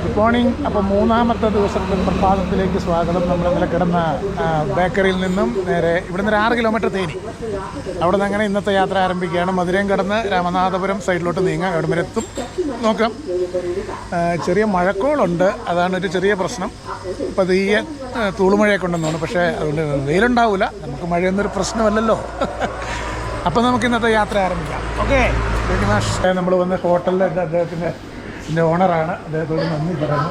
Good morning. അപ്പോൾ മൂന്നാമത്തെ ദിവസത്തെ പ്രഭാതത്തിലേക്ക് സ്വാഗതം. നമ്മൾ ഇന്നലെ കിടന്ന ബേക്കറിയിൽ നിന്നും നേരെ ഇവിടുന്ന് 6 കിലോമീറ്റർ തേനി. അവിടെ നിന്ന് അങ്ങനെ ഇന്നത്തെ യാത്ര ആരംഭിക്കുകയാണ്. മധുരയും കടന്ന് രാമനാഥപുരം സൈഡിലോട്ട് നീങ്ങാം. അവിടെ വരെ എത്തും നോക്കാം. ചെറിയ മഴക്കോളുണ്ട്, അതാണ് ഒരു ചെറിയ പ്രശ്നം. ഇപ്പോൾ ഈ തൂളുമഴയൊക്കെ ഉണ്ടെന്ന് തോന്നുന്നു. പക്ഷേ അതുകൊണ്ട് വെയിലുണ്ടാവില്ല. നമുക്ക് മഴയൊന്നൊരു പ്രശ്നമല്ലല്ലോ. അപ്പോൾ നമുക്ക് ഇന്നത്തെ യാത്ര ആരംഭിക്കാം. ഓക്കെ, നമ്മൾ വന്ന ഹോട്ടലിൽ അദ്ദേഹത്തിൻ്റെ ഓണറാണ്. അദ്ദേഹത്തോട് നന്ദി പറയുന്നു.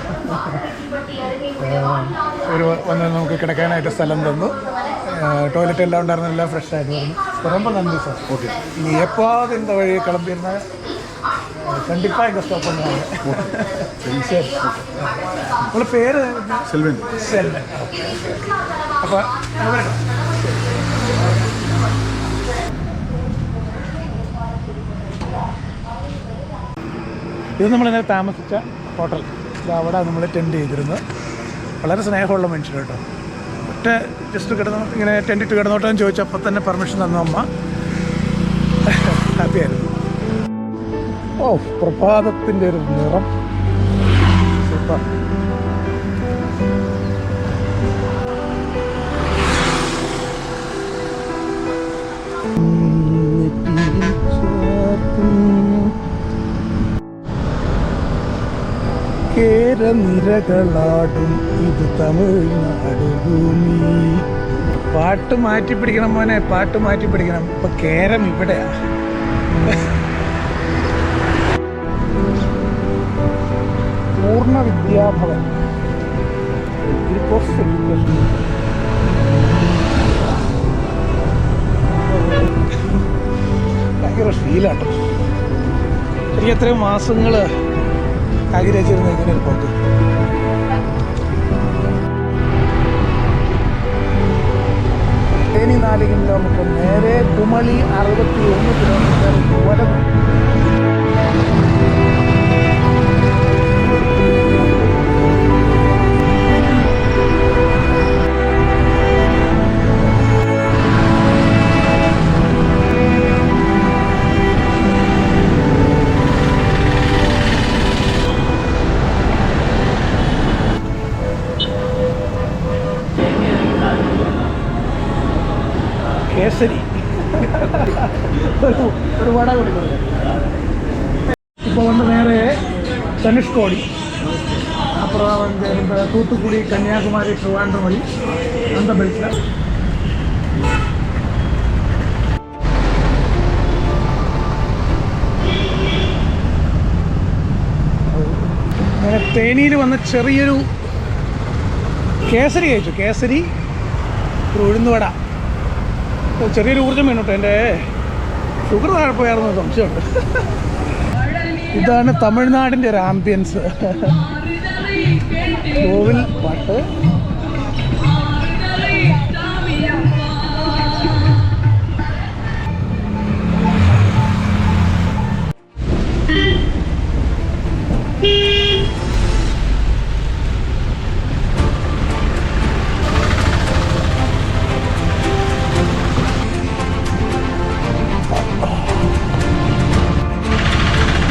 വന്ന് നമുക്ക് കിടക്കാനായിട്ട് സ്ഥലം തന്നു. ടോയ്ലറ്റ് എല്ലാം ഉണ്ടായിരുന്നു, എല്ലാം ഫ്രഷ് ആയിട്ട് വരുന്നു. ரொம்ப நன்றி சார். ஓகே, நீங்கள் எப்போது இந்த வழி கிளம்பியிருந்தா கண்டிப்பாக இங்கே ஸ்டாப் பண்ணுவாங்க. சரி, உங்கள் பேர்? செல்வன். செல்வன். അപ്പോൾ ഇത് നമ്മളിങ്ങനെ താമസിച്ച ഹോട്ടൽ. അവിടെ നമ്മൾ ടെൻറ്റ് ചെയ്തിരുന്നു. വളരെ സ്നേഹമുള്ള മനുഷ്യർ കേട്ടോ. ഒറ്റ ജസ്റ്റ് കിടന്നു ഇങ്ങനെ ടെൻറ്റിട്ട് കിടന്നോട്ടെന്ന് ചോദിച്ചപ്പോൾ തന്നെ പെർമിഷൻ തന്നു അമ്മ. ഹാപ്പിയായിരുന്നു. ഓ, പ്രഭാതത്തിൻ്റെ ഒരു നിറം സൂപ്പർ. കേരനിരകളാടും ഇത് തമിഴ്നാട് ഭൂമി. പാട്ട് മാറ്റി പിടിക്കണം മോനെ, പാട്ട് മാറ്റി പിടിക്കണം. ഇപ്പൊ കേരം ഇവിടെയാ. പൂർണ്ണ വിദ്യാഭവൻ ഭയങ്കര ഫീലാട്ടോ. എനിക്ക് എത്രയും മാസങ്ങള് ആഗ്രഹിച്ചിരുന്ന ഇങ്ങനെ ഒരു പോക്ക്. തേനി 4 കിലോമീറ്റർ നേരെ, കുമളി 61 കിലോമീറ്റർ ദൂരം. കേസരി ഒരു വട കൊടുക്കുന്നത്. ഇപ്പോൾ വന്ന് നേരെ ധനുഷ്കോടി, அப்புறம் தூத்துக்குடி, கன்னியாகுமரி, ட்ரிவாண்ட்ரம் வழி அந்த பெல்ட்டில். അങ്ങനെ തേനിയിൽ വന്ന ചെറിയൊരു കേസരി കഴിച്ചു. കേസരി, ഒരു ഉഴുന്നുവട. ചെറിയൊരു ഊർജ്ജം വേണോട്ടോ. എൻ്റെ ഷുഗർ താഴെ പോയായിരുന്നു സംശയമുണ്ട്. ഇതാണ് തമിഴ്നാടിൻ്റെ ഒരു ആംബിയൻസ്. കോവിൽ പാട്ട്.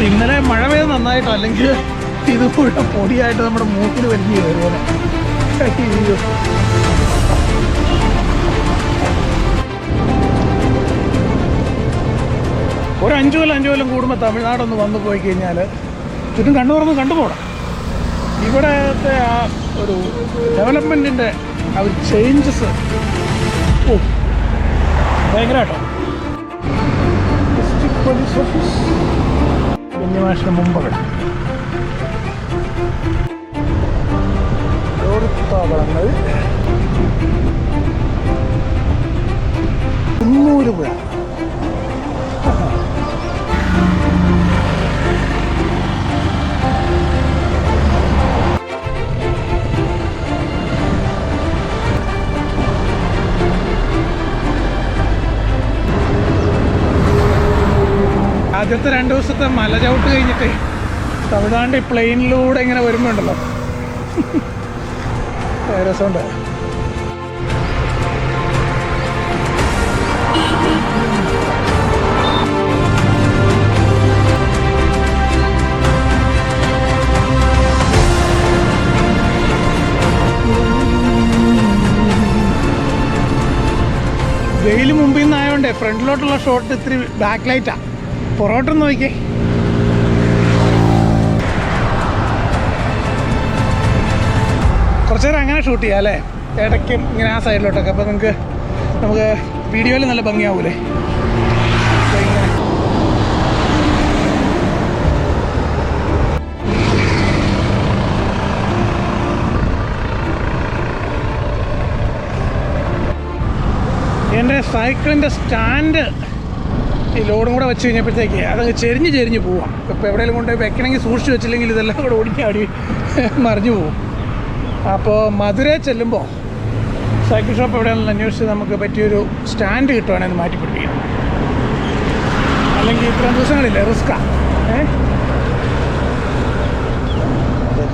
ഇന്നലെ മഴ പെയ്ത് നന്നായിട്ടോ, അല്ലെങ്കിൽ ഇത് മുഴുവൻ പൊടിയായിട്ട് നമ്മുടെ മൂക്കിൽ വലിഞ്ഞു വരുപോലെ. ഒരു 5 കൊല്ലം കൂടുമ്പോൾ തമിഴ്നാടൊന്ന് വന്നു പോയി കഴിഞ്ഞാൽ ചുറ്റും കണ്ണു തുറന്ന് കണ്ടുപോകണം. ഇവിടത്തെ ആ ഒരു ഡെവലപ്മെൻറ്റിൻ്റെ ആ ഒരു ചേഞ്ചസ് ഭയങ്കരമായിട്ടോ. ഡിസ്ട്രിക്ട് പോലീസ് ഓഫീസ് മാഷിന് മുമ്പ് ലോറിത്താവളങ്ങൾ, കുന്നൂര് പുഴ. ആദ്യത്തെ 2 ദിവസത്തെ മല ചവിട്ട് കഴിഞ്ഞിട്ട് തമിഴ്നാട് പ്ലെയിനിലൂടെ ഇങ്ങനെ വരുമ്പോണ്ടല്ലോ രസമുണ്ട്. വെയിൽ മുമ്പിൽ നിന്നായതുകൊണ്ടേ ഫ്രണ്ടിലോട്ടുള്ള ഷോട്ട് ഇത്തിരി ബാക്ക് ലൈറ്റാണ്. പുറകോട്ടൊന്ന് നോക്കിയേ. കുറച്ച് നേരം അങ്ങനെ ഷൂട്ട് ചെയ്യാം അല്ലേ, ഇടയ്ക്കും ഇങ്ങനെ ആ സൈഡിലോട്ടൊക്കെ. അപ്പോൾ നമുക്ക് വീഡിയോയിൽ നല്ല ഭംഗിയാവൂലേ. എൻ്റെ സൈക്കിളിൻ്റെ സ്റ്റാൻഡ് ഈ ലോഡും കൂടെ വെച്ച് കഴിഞ്ഞപ്പോഴത്തേക്ക് അതങ്ങ് ചെരിഞ്ഞ് പോവാം. ഇപ്പോൾ എവിടെയെങ്കിലും കൊണ്ടുപോയി വെക്കണമെങ്കിൽ സൂക്ഷിച്ച് വെച്ചില്ലെങ്കിൽ ഇതെല്ലാം കൂടെ ഓടിക്കാടി മറിഞ്ഞു പോവും. അപ്പോൾ മധുരയിൽ ചെല്ലുമ്പോൾ സൈക്കിൾ ഷോപ്പ് എവിടെയാണെന്ന് അന്വേഷിച്ച് നമുക്ക് പറ്റിയൊരു സ്റ്റാൻഡ് കിട്ടുവാണെങ്കിൽ മാറ്റി പിടിപ്പിക്കണം. അല്ലെങ്കിൽ ഇത്രയും ദിവസങ്ങളില്ലേ, റിസ്ക്കാണ്.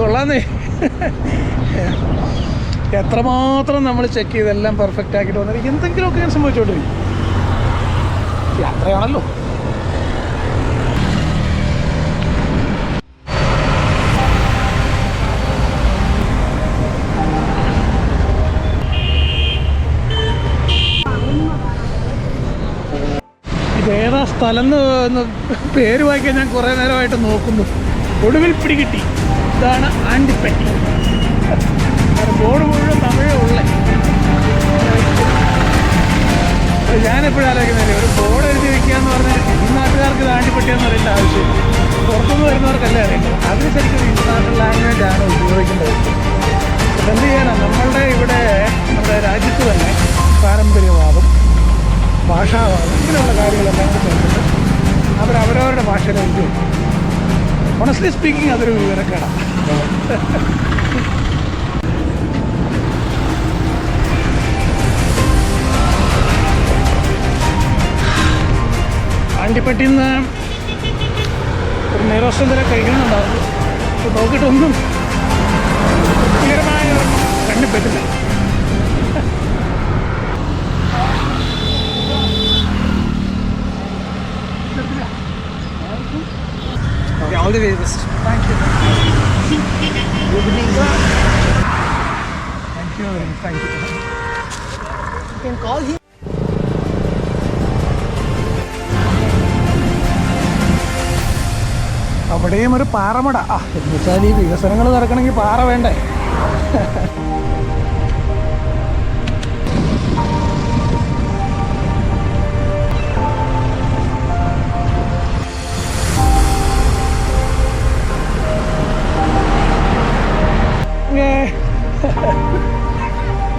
കൊള്ളാന്നേ. എത്രമാത്രം നമ്മൾ ചെക്ക് ചെയ്തെല്ലാം പെർഫെക്റ്റ് ആക്കിയിട്ട് വന്നിട്ട് എന്തെങ്കിലുമൊക്കെ ഞാൻ സംഭവിച്ചോണ്ടിരിക്കും. യാത്രയാണല്ലോ. ഇതേതാ സ്ഥലം എന്ന് പേര് വായിക്കാൻ ഞാൻ കുറേ നേരമായിട്ട് നോക്കുന്നു. ഒടുവിൽ പിടികിട്ടി. ഇതാണ് ആണ്ടിപ്പറ്റി. ബോർഡ് മുഴുവൻ തമിഴേ ഉള്ളേ. ഞാനെപ്പോഴും ആലോചിക്കുന്നില്ലേ, ഒരു ബോർഡ് എഴുതി വയ്ക്കുക എന്ന് പറഞ്ഞാൽ ഈ നാട്ടുകാർക്ക് ഇത് ആണ്ടിപ്പറ്റിയെന്ന് പറയേണ്ട ആവശ്യം പുറത്തുനിന്ന് വരുന്നവർക്കല്ലേ അറിയില്ല. അതിന് ശരിക്കും ഇന്റർനാഷണൽ ലാംഗ്വേജ് ആണ് ഉപയോഗിക്കേണ്ടത്. എന്ത് ചെയ്യാനാണ്, നമ്മളുടെ ഇവിടെ നമ്മുടെ രാജ്യത്ത് തന്നെ പാരമ്പര്യവാദം, ഭാഷാവാദം, ഇങ്ങനെയുള്ള കാര്യങ്ങളെല്ലാം കൂടി ചേർത്തിട്ട് അവരവരുടെ ഭാഷയിൽ എഴുതി. ഓണസ്റ്റ്ലി സ്പീക്കിംഗ് അതൊരു വിവരക്കേടാണ്. ആണ്ടിപ്പറ്റിയിൽ നിന്ന് ഒരു നെയ്റോസ്റ്റ് എന്തെങ്കിലും കഴിക്കണമെന്നുണ്ടായിരുന്നു. നോക്കിയിട്ടൊന്നും തൃപ്തികരമായ കണ്ണു പറ്റില്ല. All the very best. Thank you. Good evening. Thank you very much. Thank you. You can call him. അവിടെയും ഒരു പാറമട. എന്ന് വെച്ചാൽ ഈ വികസനങ്ങൾ നടക്കണമെങ്കിൽ പാറ വേണ്ടേ.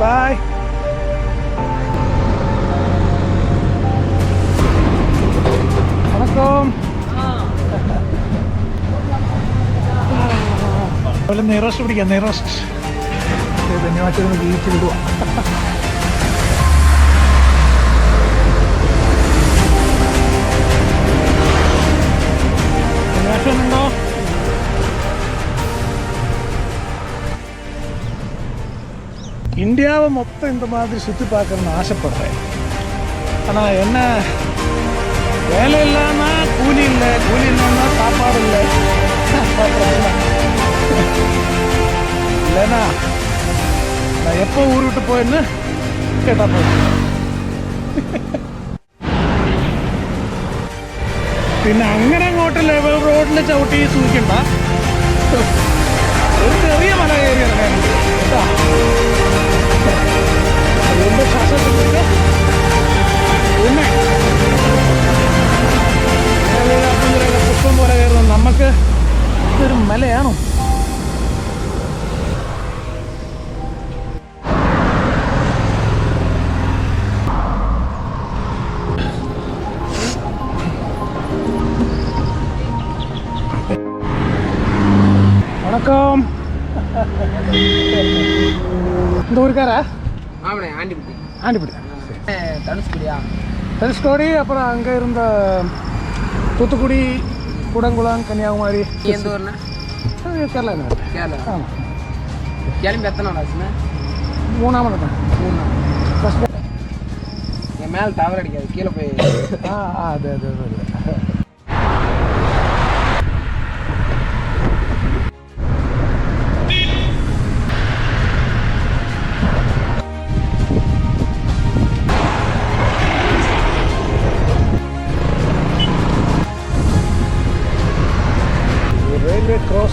Bye. വണക്കം. അതുപോലെ നെയ്റോസ്റ്റ് പിടിക്കാം. നെയ്റോസ്റ്റ് ധന്യവാദം ബീച്ചിലിടുക. ധന്യവാദമുണ്ടോ? இந்தியாவை மொத்தம் இந்த மாதிரி சுற்றி பார்க்கணுன்னு ஆசைப்படுறேன். ஆனால் என்ன, வேலை இல்லைன்னா கூலி இல்லை, கூலி இல்லைன்னா சாப்பாடு இல்லை. இல்லைன்னா நான் எப்போ ஊர் விட்டு போயின்னு கேட்டால் போதும். പിന്നെ അങ്ങനെ അങ്ങോട്ട് ലെവൽ റോഡിൽ ചവിട്ടി സൂക്ഷിക്കണ്ട. ഒരു ചെറിയ മല കയറി ഇറങ്ങാനുണ്ട് കേട്ടോ. അതുകൊണ്ട് ശ്വാസത്തിൻ്റെ പിന്നെ പുഷ്പം പോലെ കയറുന്നത് നമുക്ക് ഇതൊരു മലയാണോ? வணக்கம். இந்த ஊருக்காரா? ஆமாண்ணே, ஆண்டிப்பட்டி. ஆண்டிப்பட்டி தனுஷ்கோடியா? தனுஷ்கோடி. அப்புறம் அங்கே இருந்த தூத்துக்குடி, கூடங்குளம், கன்னியாகுமரி. எந்த ஊர்ண்ணா? கேரளா. கேரளா. ஆமாம். கிளம்பி எத்தனை நாள் ஆச்சுண்ணா? 3ஆம் நாள். 3 நாள். ஃபஸ்ட் என் மேலே டவர் அடிக்காது, கீழே போய். அது அது அது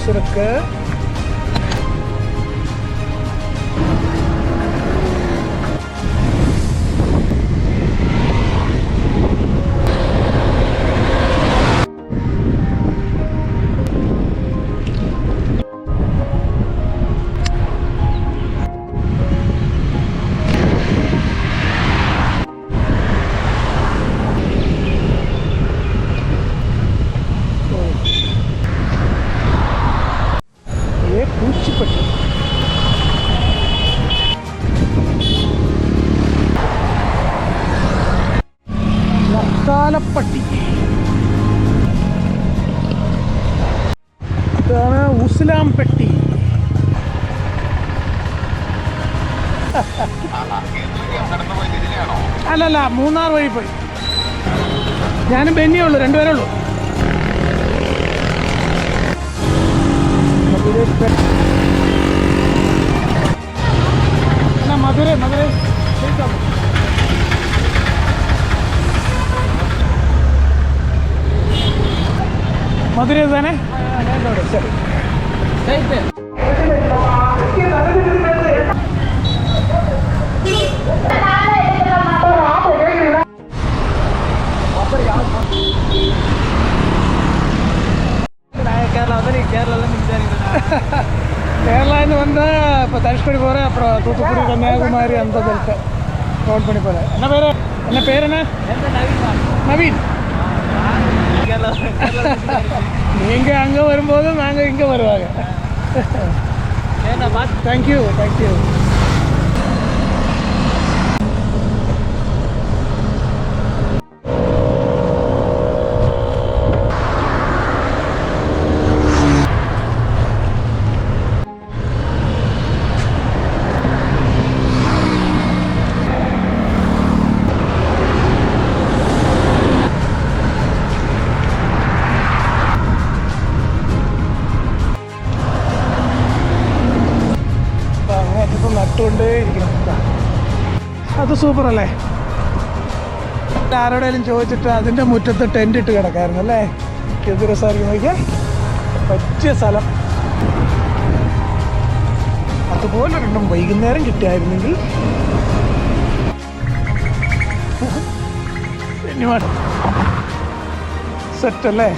ஜூஸ் இருக்கு. പൂച്ചിപ്പട്ടി, വക്കാലപ്പട്ടി, ഇതാണ് ഉസ്ലാം പെട്ടി. അല്ലല്ല, മൂന്നാർ വഴി പോയി. ഞാനും ബെന്നിയേ ഉള്ളൂ, രണ്ടുപേരേ ഉള്ളൂ. മധുരൈ മധുരൈ മധുരൈ തന്നെ. ശരി, கேரளான்னு வந்தால் இப்போ தனுஷ்கோடி போகிறேன், அப்புறம் தூத்துக்குடி, கன்னியாகுமரி அந்த பெல்ட்டை கவுண்ட் பண்ணி போகிறேன். என்ன பேர் என்ன? நவீன். நீங்கள் அங்கே வரும்போது நாங்கள் இங்கே வருவாங்க. Thank you thank you. നട്ടുകൊണ്ടേ ഇരിക്കണം. അത് സൂപ്പറല്ലേ? ആരോടെങ്കിലും ചോദിച്ചിട്ട് അതിൻ്റെ മുറ്റത്ത് ടെൻ്റ് ഇട്ട് കിടക്കായിരുന്നു അല്ലേ? എന്ത് രസമായിരിക്കും നോക്കിയാൽ. പറ്റിയ സ്ഥലം. അതുപോലെ രണ്ടും വൈകുന്നേരം കിട്ടിയായിരുന്നെങ്കിൽ സെറ്റല്ലേ?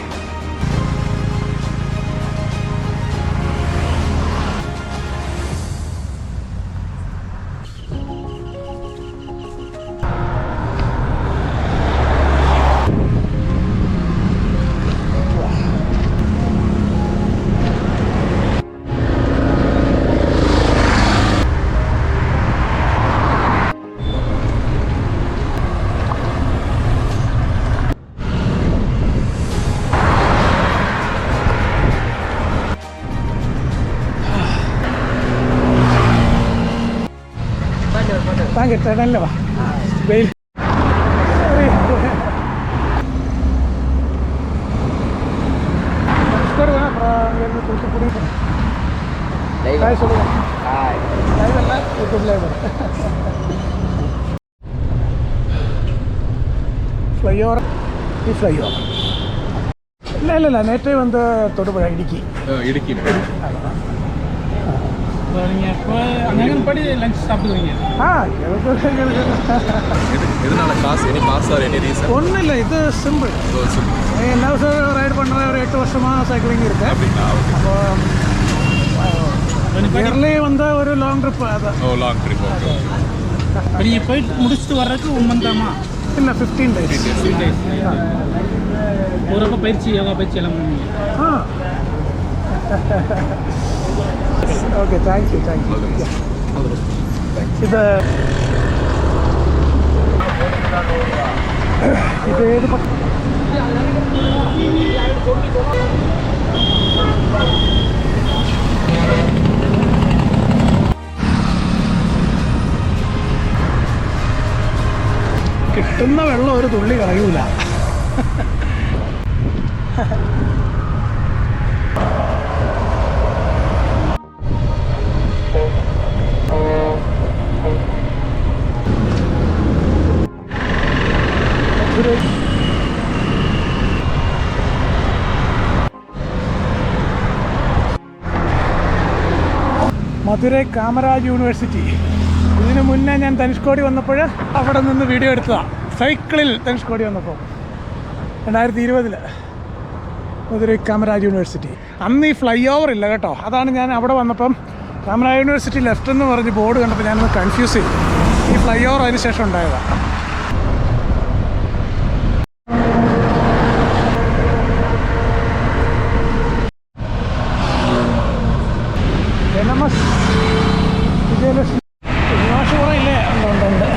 താൻ കിട്ടണല്ലേ? വാ, വെയിൽ. தூத்துக்குடி ஹாய் சொல்லுங்க. லைவ் இல்லை, யூடியூப் லைவ். ഫ്ലൈഓവർ, ഈ ഫ്ലൈഓവർ ഇല്ല നേരത്തെ വന്ന് തൊടുപുഴ ഇടുക്കി. நீங்கள் இப்போ அங்கே படி லஞ்ச் சாப்பிடுவீங்க? ஒன்றும் இல்லை, இது சிம்பிள். எல்லா வருஷம் ரைடு பண்ணுற ஒரு 8 வருஷமாக சைக்கிளிங் இருக்கு. அப்போ இயர்லி வந்து ஒரு லாங் ட்ரிப். அதான் லாங் ட்ரிப். நீங்கள் போயிட்டு முடிச்சுட்டு வர்றதுக்கு 1 month ஆமா? இல்லை, 15 days. போகிறப்ப பயிற்சி, யோகா பயிற்சி எல்லாம் பண்ணுவீங்க? Okay, thank you. ഇത് ഏത് കിട്ടുന്ന വെള്ളം ഒരു തുള്ളി കളയൂല. മധുരൈ കാമരാജ് യൂണിവേഴ്സിറ്റി. ഇതിന് മുന്നേ ഞാൻ ധനുഷ്കോടി വന്നപ്പോൾ അവിടെ നിന്ന് വീഡിയോ എടുത്തതാണ്. സൈക്കിളിൽ ധനുഷ്കോടി വന്നപ്പോൾ 2020 മധുരൈ കാമരാജ് യൂണിവേഴ്സിറ്റി. അന്ന് ഈ ഫ്ലൈ ഓവർ ഇല്ല കേട്ടോ. അതാണ് ഞാൻ അവിടെ വന്നപ്പം കാമരാജ് യൂണിവേഴ്സിറ്റി ലെഫ്റ്റ് എന്ന് പറഞ്ഞ് ബോർഡ് കണ്ടപ്പോൾ ഞാനൊന്ന് കൺഫ്യൂസ് ചെയ്തു. ഈ ഫ്ലൈ ഓവർ അതിന് ശേഷം ഉണ്ടായതാണ്. വിജയലക്ഷ്മി ഇല്ലേ? ഉണ്ട്.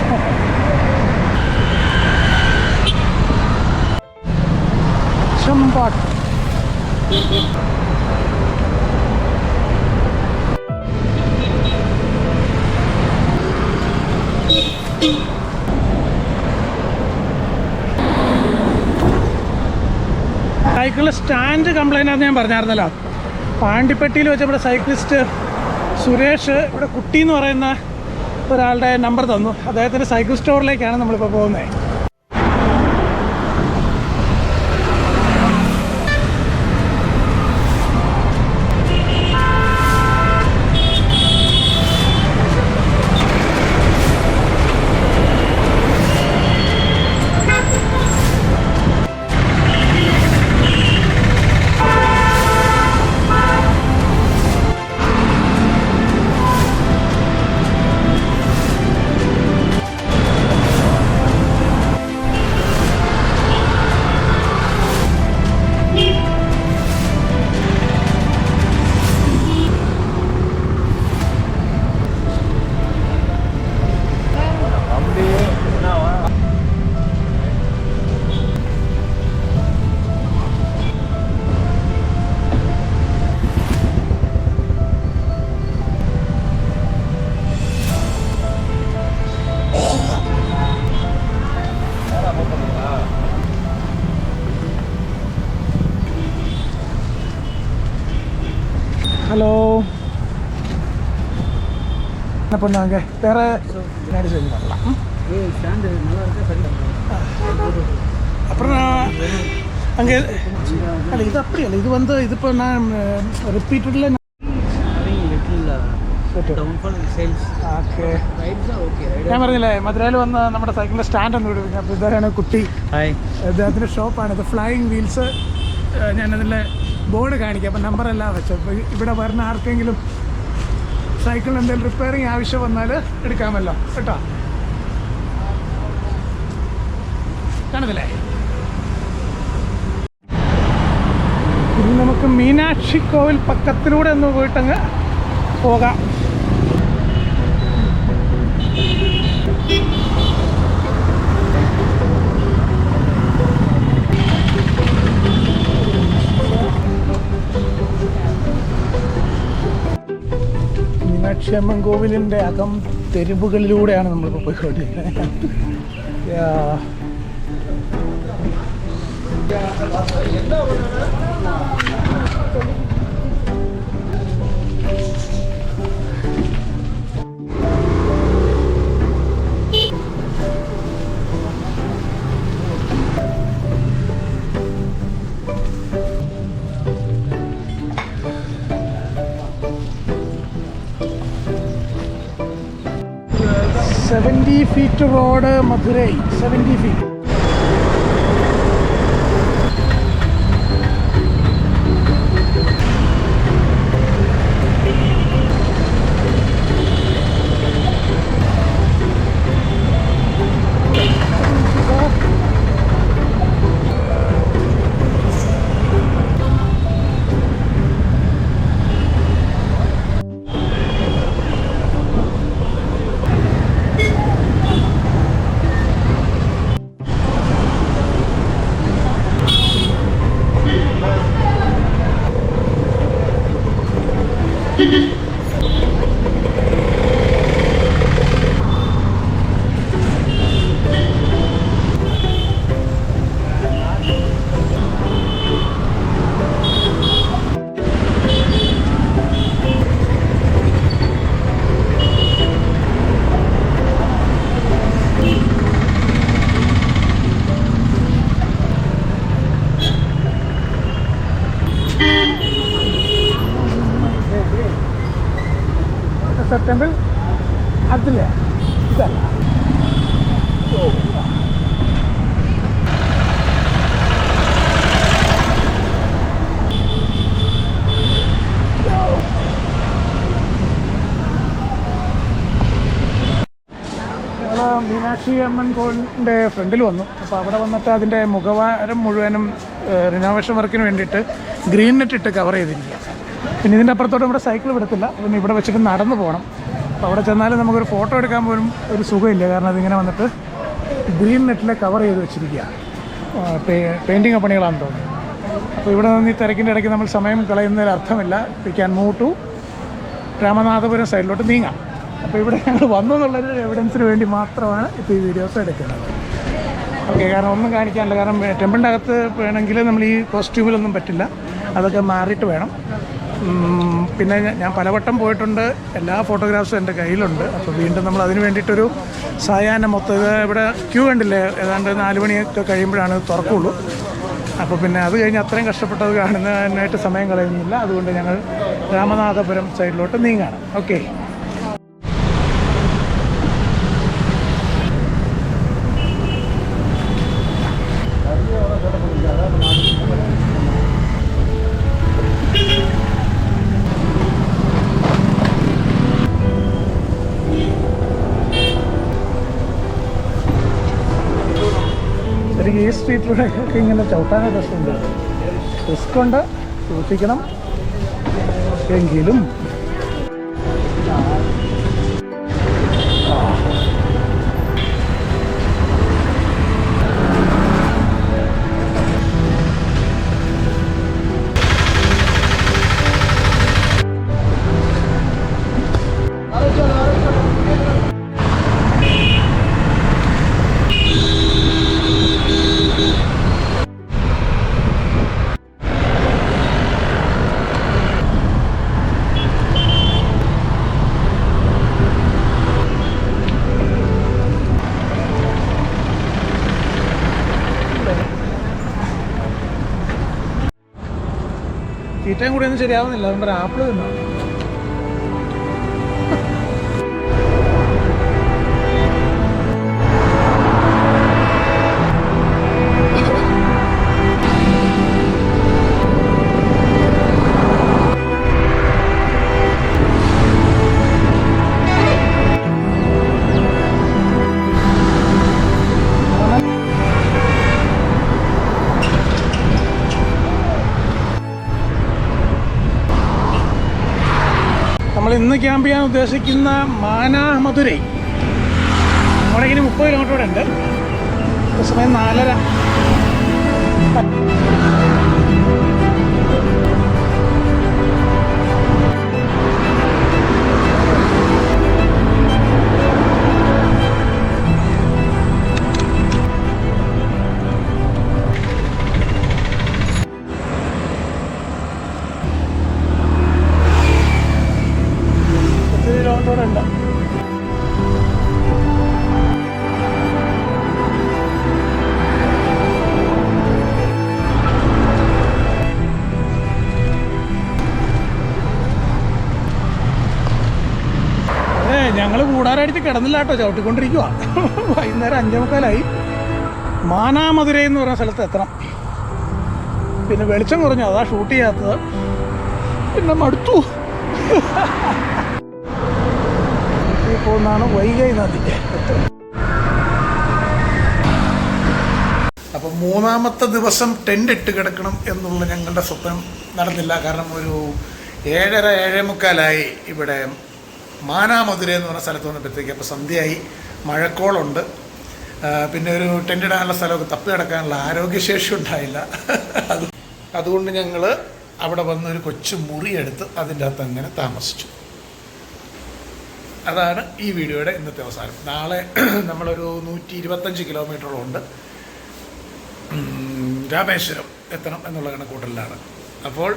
ചെമ്പാട്ട് സൈക്കിളിൽ സ്റ്റാൻഡ് കംപ്ലൈൻ്റ് ആണെന്ന് ഞാൻ പറഞ്ഞായിരുന്നല്ലോ. പാണ്ടിപ്പെട്ടിയിൽ വെച്ച് ഇവിടെ സൈക്ലിസ്റ്റ് സുരേഷ് ഇവിടെ കുട്ടി എന്ന് പറയുന്ന ഒരാളുടെ നമ്പർ തന്നു. അദ്ദേഹത്തിൻ്റെ സൈക്കിൾ സ്റ്റോറിലേക്കാണ് നമ്മളിപ്പോൾ പോകുന്നത്. ஹலோ, என்ன பண்ணாங்க வேற பின்னாடி சொல்லி பண்ணலாம். அப்புறம் நான் அங்கே அல்ல இது அப்படி அல்ல, இது வந்து இது இப்போ நான் ரிப்பீட்டடில் ഞാൻ പറഞ്ഞില്ലേ മധുരയിൽ വന്ന് നമ്മുടെ സൈക്കിളിൻ്റെ സ്റ്റാൻഡ് ഒന്ന് വിടും. അപ്പോൾ ഇതാണ് കുട്ടി, അദ്ദേഹത്തിൻ്റെ ഷോപ്പാണ്. ഇത് ഫ്ലൈയിങ് വീൽസ്. ഞാനതിൻ്റെ ബോർഡ് കാണിക്കാം. അപ്പം നമ്പറെല്ലാം വെച്ചു. അപ്പോൾ ഇവിടെ വരുന്ന ആർക്കെങ്കിലും സൈക്കിളിന് എന്തെങ്കിലും റിപ്പയറിങ് ആവശ്യം വന്നാൽ എടുക്കാമല്ലോ കേട്ടോ. കാണുന്നില്ലേ? ഇനി നമുക്ക് മീനാക്ഷി കോവിൽ പക്കത്തിലൂടെ ഒന്ന് പോയിട്ടങ്ങ് പോകാം. മീനാക്ഷി അമ്മൻ കോവിലിൻ്റെ അകം തെരുവുകളിലൂടെയാണ് നമ്മളിപ്പോൾ പോയിക്കൊണ്ടിരിക്കുന്നത്. $70 feet road Madurai. 70 feet. Rameshwara temple അതില്ല, ഇതല്ല. മീനാക്ഷി അമ്മൻ കോവിലിൻ്റെ ഫ്രണ്ടിൽ വന്നു. അപ്പോൾ അവിടെ വന്നിട്ട് അതിൻ്റെ മുഖവാരം മുഴുവനും റിനോവേഷൻ വർക്കിന് വേണ്ടിയിട്ട് ഗ്രീൻ നെറ്റ് ഇട്ട് കവർ ചെയ്തിരിക്കുക. പിന്നെ ഇതിൻ്റെ അപ്പുറത്തോട്ട് ഇവിടെ സൈക്കിൾ വിടത്തില്ല, പിന്നെ ഇവിടെ വെച്ചിട്ട് നടന്നു പോകണം. അപ്പോൾ അവിടെ ചെന്നാലും നമുക്കൊരു ഫോട്ടോ എടുക്കാൻ പോലും ഒരു സുഖമില്ല, കാരണം അതിങ്ങനെ വന്നിട്ട് ഗ്രീൻ നെറ്റിൽ കവർ ചെയ്ത് വെച്ചിരിക്കുക. പെയിൻറ്റിങ് പണികളാണെന്ന് തോന്നുന്നു. അപ്പോൾ ഇവിടെ നിന്ന് ഈ തിരക്കിൻ്റെ ഇടയ്ക്ക് നമ്മൾ സമയം കളയുന്നതിൽ അർത്ഥമില്ല. We can move to Ramanathapuram സൈഡിലോട്ട് നീങ്ങാം. അപ്പോൾ ഇവിടെ ഞങ്ങൾ വന്നു എന്നുള്ളൊരു എവിഡൻസിന് വേണ്ടി മാത്രമാണ് ഇപ്പോൾ ഈ വീഡിയോസ് എടുക്കുന്നത്. ഓക്കെ, കാരണം ഒന്നും കാണിക്കാനില്ല. കാരണം ടെമ്പിളിൻ്റെ അകത്ത് വേണമെങ്കിൽ നമ്മൾ ഈ കോസ്റ്റ്യൂമിലൊന്നും പറ്റില്ല, അതൊക്കെ മാറിയിട്ട് വേണം. പിന്നെ ഞാൻ പലവട്ടം പോയിട്ടുണ്ട്, എല്ലാ ഫോട്ടോഗ്രാഫ്സും എൻ്റെ കയ്യിലുണ്ട്. അപ്പോൾ വീണ്ടും നമ്മൾ അതിന് വേണ്ടിയിട്ടൊരു സായാഹ്നം മൊത്തം ഇവിടെ ക്യൂ കണ്ടില്ലേ, ഏതാണ്ട് 4 മണിയൊക്കെ കഴിയുമ്പോഴാണ് തുറക്കുള്ളൂ. അപ്പോൾ പിന്നെ അത് കഴിഞ്ഞ് അത്രയും കഷ്ടപ്പെട്ടത് കാണുന്നതിനായിട്ട് സമയം കളയുന്നില്ല. അതുകൊണ്ട് ഞങ്ങൾ രാമനാഥപുരം സൈഡിലോട്ട് നീങ്ങാണ്. ഓക്കെ, ശരിക്കും ഈ സ്ട്രീറ്റിലൂടെയൊക്കെ ഇങ്ങനെ ചവിട്ടാനൊക്കെ രസമുണ്ട്. റിസ്ക് കൊണ്ട് സൂക്ഷിക്കണം എങ്കിലും. തീറ്റയും കൂടി ഒന്നും ശരിയാവുന്നില്ല, അതുകൊണ്ട് ആപ്പിൾ തിന്നു. നമ്മൾ ഇന്ന് ക്യാമ്പ് ചെയ്യാൻ ഉദ്ദേശിക്കുന്ന മാനാമധുരൈ നമ്മുടെ ഇനി 30 കിലോമീറ്റർ കൂടെ ഉണ്ട്. സമയം 4:30. ഞങ്ങൾ കൂടാരടിച്ച് കിടന്നില്ല കേട്ടോ, ചവിട്ടിക്കൊണ്ടിരിക്കുക. വൈകുന്നേരം 5:45. മാനാമധുരൈ എന്ന് പറയുന്ന സ്ഥലത്ത് എത്തണം. പിന്നെ വെളിച്ചം കുറഞ്ഞു, അതാ ഷൂട്ട് ചെയ്യാത്തത്. പിന്നെ മടുത്തു. പോകുന്നതാണ് വൈഗൈ നദി. അപ്പോൾ 3-ാമത്തെ ദിവസം ടെൻ്റ് ഇട്ട് കിടക്കണം എന്നുള്ള ഞങ്ങളുടെ സ്വപ്നം നടന്നില്ല. കാരണം ഒരു 7:30-7:45 ഇവിടെ മാനാമധുരൈ എന്ന് പറഞ്ഞ സ്ഥലത്ത് വന്നപ്പോഴത്തേക്ക്. അപ്പോൾ സന്ധ്യയായി, മഴക്കോളുണ്ട്, പിന്നെ ഒരു ടെൻ്റ് ഇടാനുള്ള സ്ഥലമൊക്കെ തപ്പി കിടക്കാനുള്ള ആരോഗ്യശേഷി ഉണ്ടായില്ല. അതുകൊണ്ട് ഞങ്ങൾ അവിടെ വന്ന് ഒരു കൊച്ചു മുറിയെടുത്ത് അതിൻ്റെ അകത്ത് അങ്ങനെ താമസിച്ചു. അതാണ് ഈ വീഡിയോയുടെ ഇന്നത്തെ അവസാനം. നാളെ നമ്മളൊരു 125 കിലോമീറ്ററോളം ഉണ്ട്, രാമേശ്വരം എത്തണം എന്നുള്ള കണക്കൂട്ടലിലാണ്. അപ്പോൾ